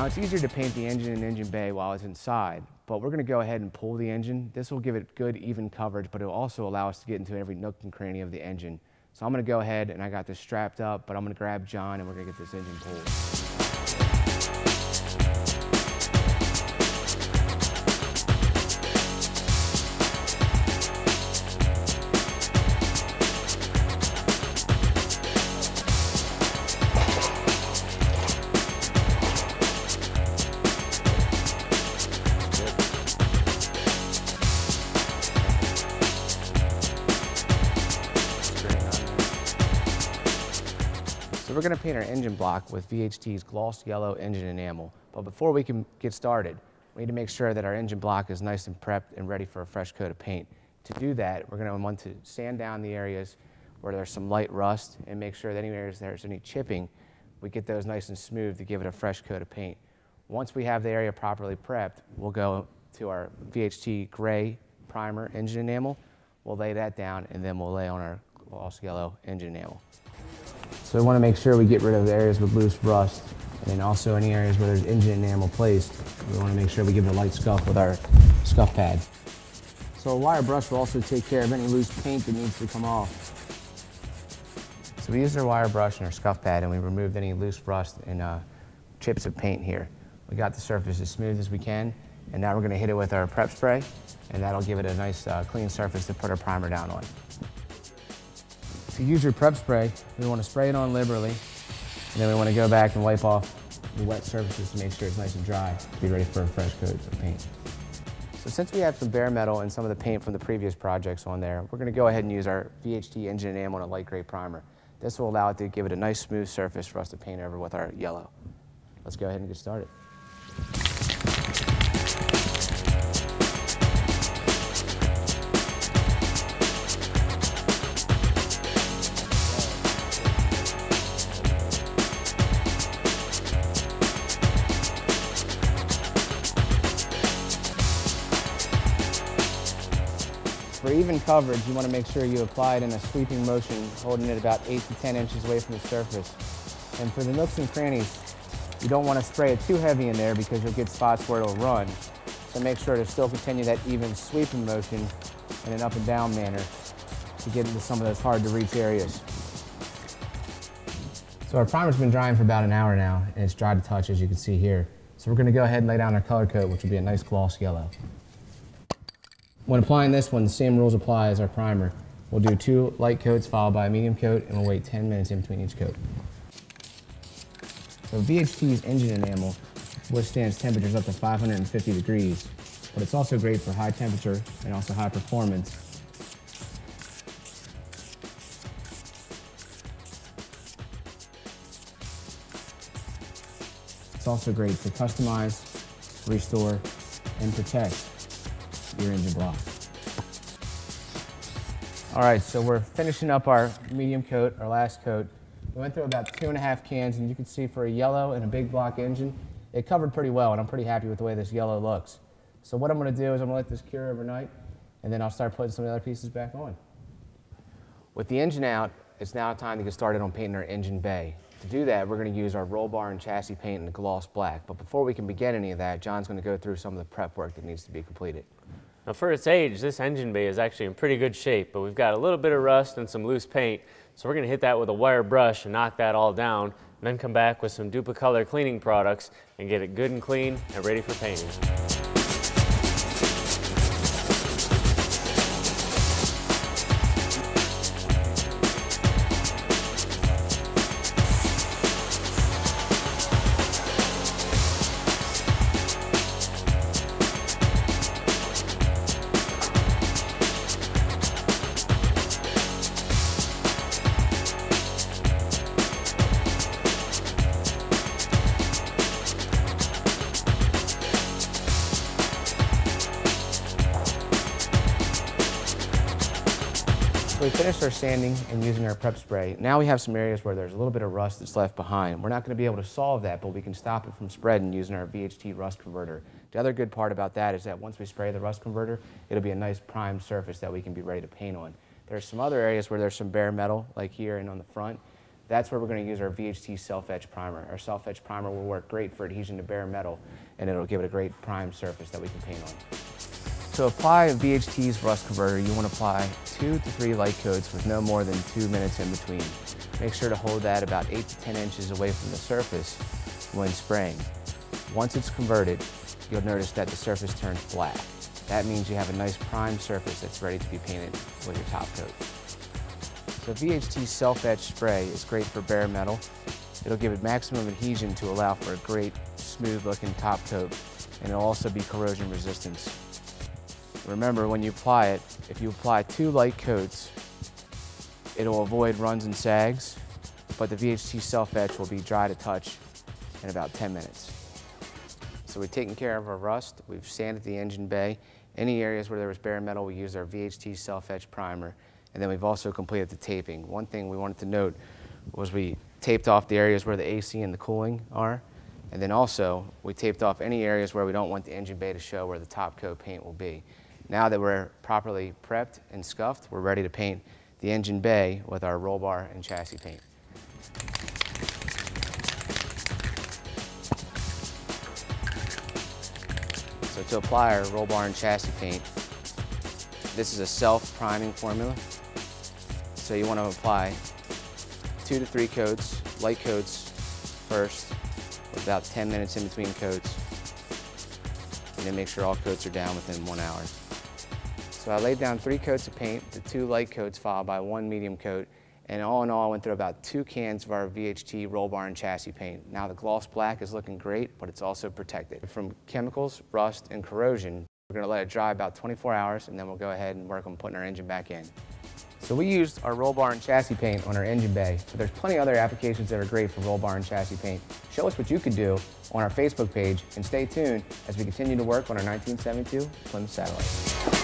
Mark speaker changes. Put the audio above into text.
Speaker 1: it's easier to paint the engine and engine bay while it's inside, but we're going to go ahead and pull the engine. This will give it good, even coverage, but it will also allow us to get into every nook and cranny of the engine. So I'm going to go ahead and I got this strapped up, but I'm going to grab John and we're going to get this engine pulled. So we're going to paint our engine block with VHT's gloss yellow engine enamel. But before we can get started, we need to make sure that our engine block is nice and prepped and ready for a fresh coat of paint. To do that, we're going to want to sand down the areas where there's some light rust and make sure that any areas there's any chipping, we get those nice and smooth to give it a fresh coat of paint. Once we have the area properly prepped, we'll go to our VHT gray primer engine enamel. We'll lay that down and then we'll lay on our gloss yellow engine enamel. So we want to make sure we get rid of the areas with loose rust, and then also any areas where there's engine enamel placed, we want to make sure we give it a light scuff with our scuff pad. So a wire brush will also take care of any loose paint that needs to come off. So we used our wire brush and our scuff pad and we removed any loose rust and chips of paint here. We got the surface as smooth as we can, and now we're going to hit it with our prep spray, and that'll give it a nice clean surface to put our primer down on. To use your prep spray, we want to spray it on liberally, and then we want to go back and wipe off the wet surfaces to make sure it's nice and dry to be ready for a fresh coat of paint. So since we have some bare metal and some of the paint from the previous projects on there, we're going to go ahead and use our VHT engine enamel and a light gray primer. This will allow it to give it a nice smooth surface for us to paint over with our yellow. Let's go ahead and get started. For even coverage, you want to make sure you apply it in a sweeping motion, holding it about 8 to 10 inches away from the surface. And for the nooks and crannies, you don't want to spray it too heavy in there because you'll get spots where it'll run. So make sure to still continue that even sweeping motion in an up and down manner to get into some of those hard to reach areas. So our primer's been drying for about an hour now, and it's dry to touch, as you can see here. So we're going to go ahead and lay down our color coat, which will be a nice gloss yellow. When applying this one, the same rules apply as our primer. We'll do 2 light coats followed by a medium coat, and we'll wait 10 minutes in between each coat. So VHT's engine enamel withstands temperatures up to 550 degrees, but it's also great for high temperature and also high performance. It's also great to customize, restore, and protect your engine block. All right, so we're finishing up our medium coat, our last coat. We went through about 2.5 cans, and you can see for a yellow and a big block engine, it covered pretty well, and I'm pretty happy with the way this yellow looks. So what I'm going to do is I'm going to let this cure overnight, and then I'll start putting some of the other pieces back on. With the engine out, it's now time to get started on painting our engine bay. To do that, we're going to use our roll bar and chassis paint in the gloss black. But before we can begin any of that, John's going to go through some of the prep work that needs to be completed.
Speaker 2: Now for its age, this engine bay is actually in pretty good shape, but we've got a little bit of rust and some loose paint, so we're going to hit that with a wire brush and knock that all down, and then come back with some Duplicolor cleaning products and get it good and clean and ready for painting.
Speaker 1: So we finished our sanding and using our prep spray. Now we have some areas where there's a little bit of rust that's left behind. We're not going to be able to solve that, but we can stop it from spreading using our VHT rust converter. The other good part about that is that once we spray the rust converter, it'll be a nice primed surface that we can be ready to paint on. There's some other areas where there's some bare metal, like here and on the front, That's where we're going to use our VHT self-etch primer. Our self-etch primer will work great for adhesion to bare metal, and it'll give it a great prime surface that we can paint on. To apply VHT's rust converter, you want to apply 2 to 3 light coats with no more than 2 minutes in between. Make sure to hold that about 8 to 10 inches away from the surface when spraying. Once it's converted, you'll notice that the surface turns black. That means you have a nice prime surface that's ready to be painted with your top coat. So VHT self-etch spray is great for bare metal. It'll give it maximum adhesion to allow for a great smooth looking top coat, and it'll also be corrosion resistant. Remember, when you apply it, if you apply 2 light coats, it'll avoid runs and sags, but the VHT self-etch will be dry to touch in about 10 minutes. So we've taken care of our rust, we've sanded the engine bay. Any areas where there was bare metal, we used our VHT self-etch primer, and then we've also completed the taping. One thing we wanted to note was we taped off the areas where the AC and the cooling are, and then also we taped off any areas where we don't want the engine bay to show where the top coat paint will be. Now that we're properly prepped and scuffed, we're ready to paint the engine bay with our roll bar and chassis paint. So to apply our roll bar and chassis paint, this is a self-priming formula. So you want to apply 2 to 3 coats, light coats first, with about 10 minutes in between coats, and then make sure all coats are down within 1 hour. So I laid down 3 coats of paint, the 2 light coats followed by 1 medium coat, and all in all I went through about 2 cans of our VHT roll bar and chassis paint. Now the gloss black is looking great, but it's also protected from chemicals, rust, and corrosion. We're going to let it dry about 24 hours, and then we'll go ahead and work on putting our engine back in. So we used our roll bar and chassis paint on our engine bay, but there's plenty of other applications that are great for roll bar and chassis paint. Show us what you could do on our Facebook page, and stay tuned as we continue to work on our 1972 Plymouth Satellite.